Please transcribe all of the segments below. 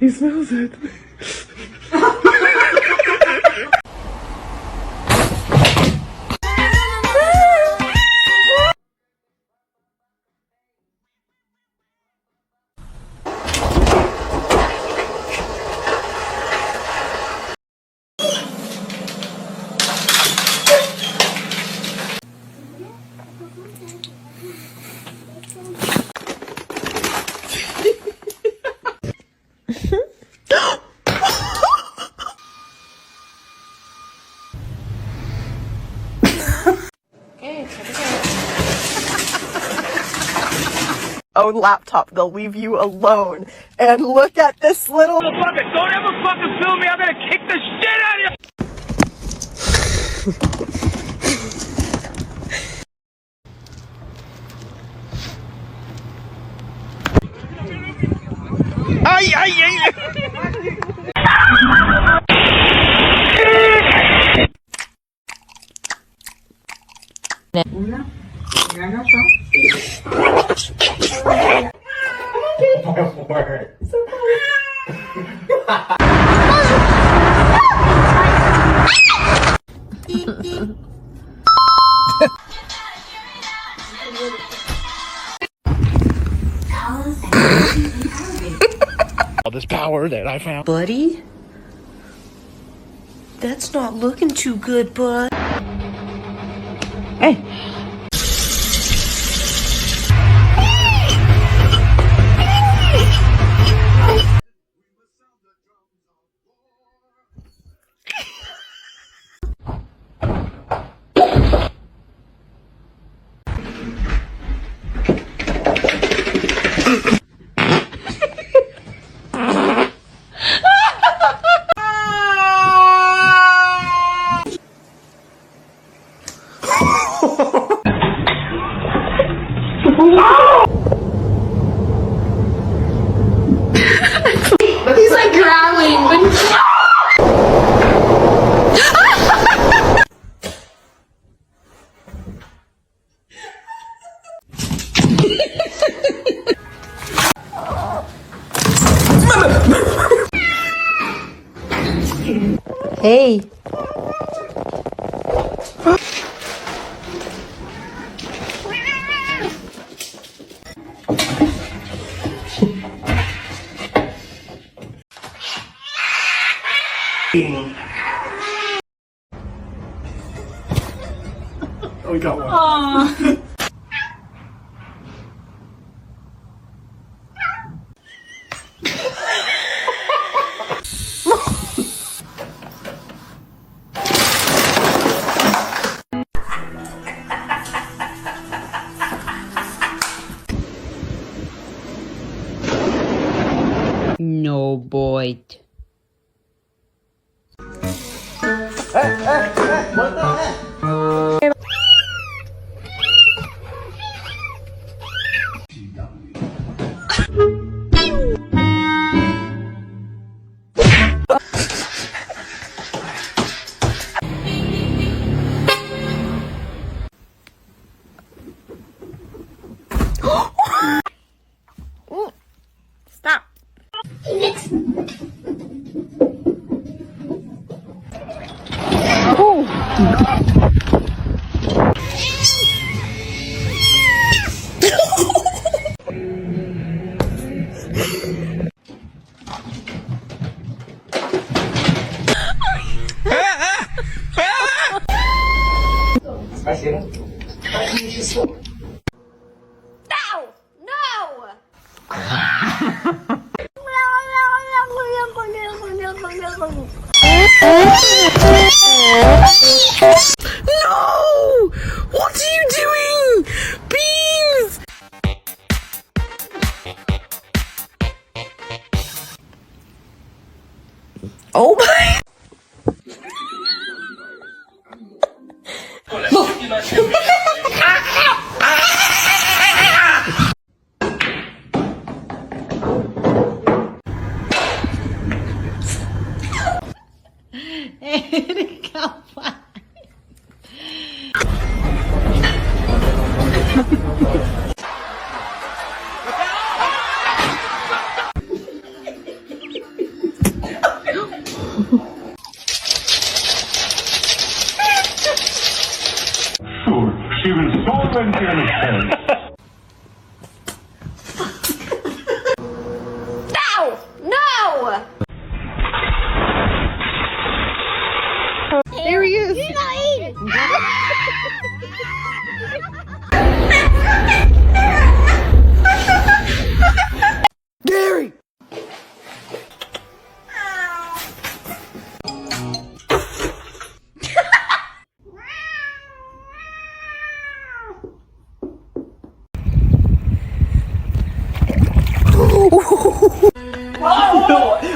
He smells it. Own laptop, they'll leave you alone. And look at this little Motherfucker, don't ever fucking film me, I'm gonna kick the shit out of you! Ay, ay, ay! All this power that I found. Buddy? That's not looking too good, bud. Hey! He's like growling, but Hey. Oh, we got one. Aww. No, boy. What the heck? Stop. No! What are you doing? Beans! Oh my! No! No! There he is. You're not eating. Gary!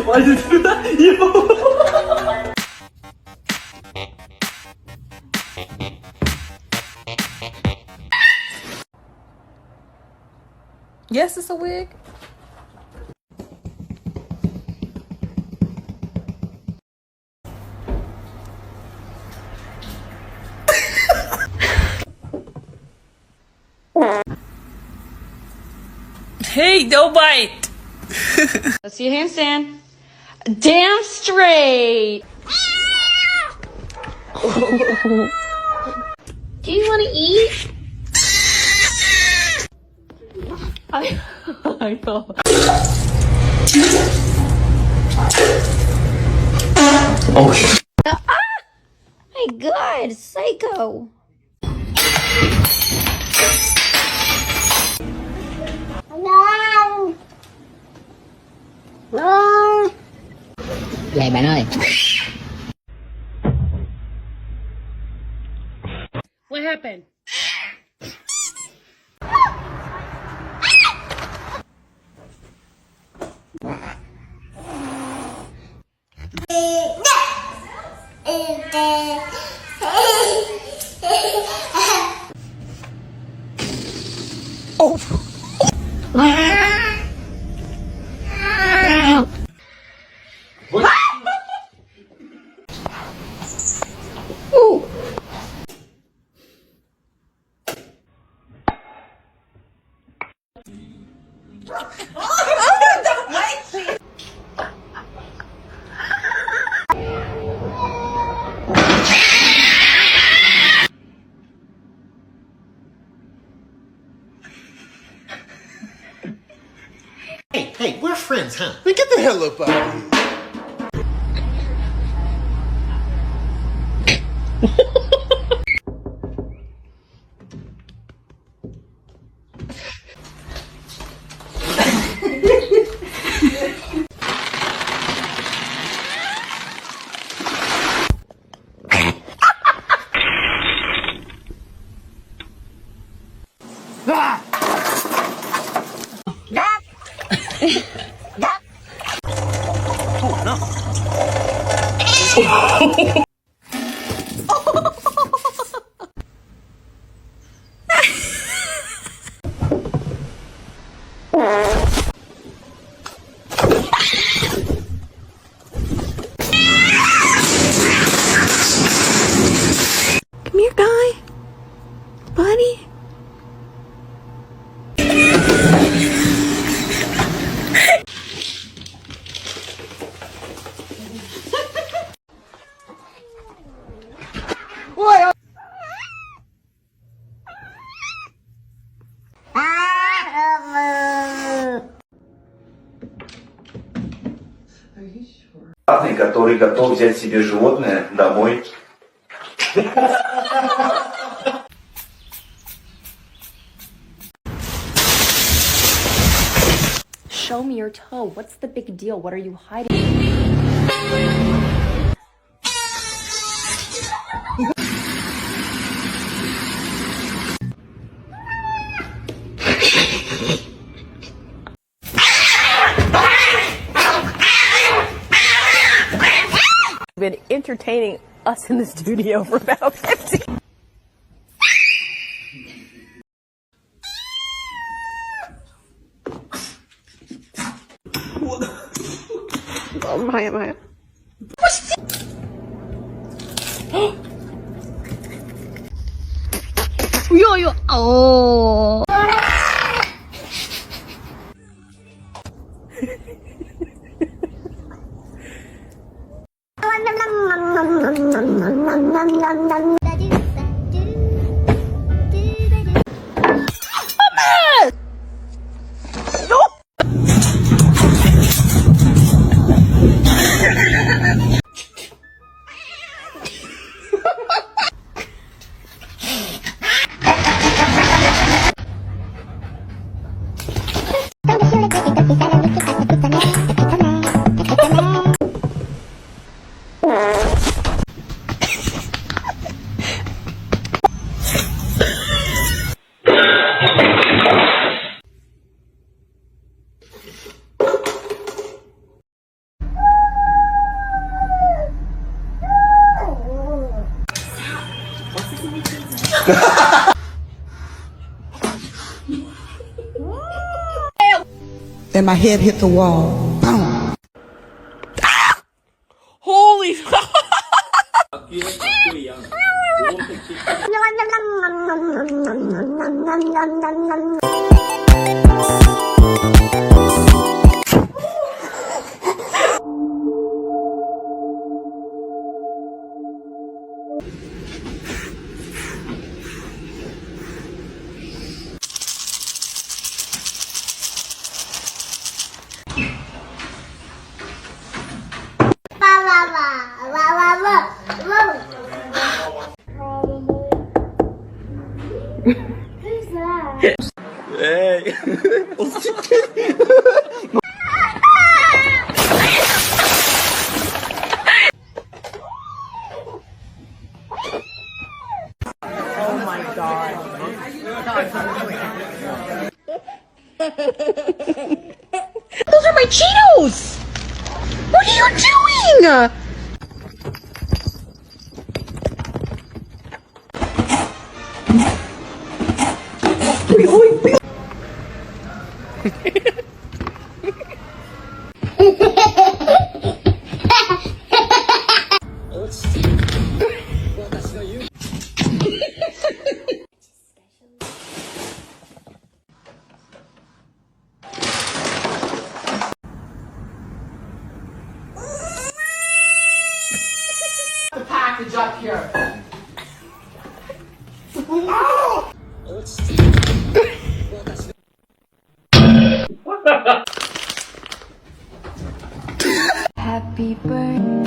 Why did you do that? You. Yes, it's a wig. Hey, don't bite. Let's see your handstand. Damn straight. Do you want to eat? I know. Oh shit. My God, psycho. Vậy bạn ơi. What happened? Hey, we're friends, huh? Man, get the hell up out of here. Come here, guy. Buddy. Который готов взять себе животное домой. Show me your toe. What's the big deal? What are you hiding? Been entertaining us in the studio for about 15. Oh, Maya. Yo. Oh. And my head hit the wall. Boom. Holy Hey. Oh my god. Those are my Cheetos! What are you doing? The package up here. Happy birthday.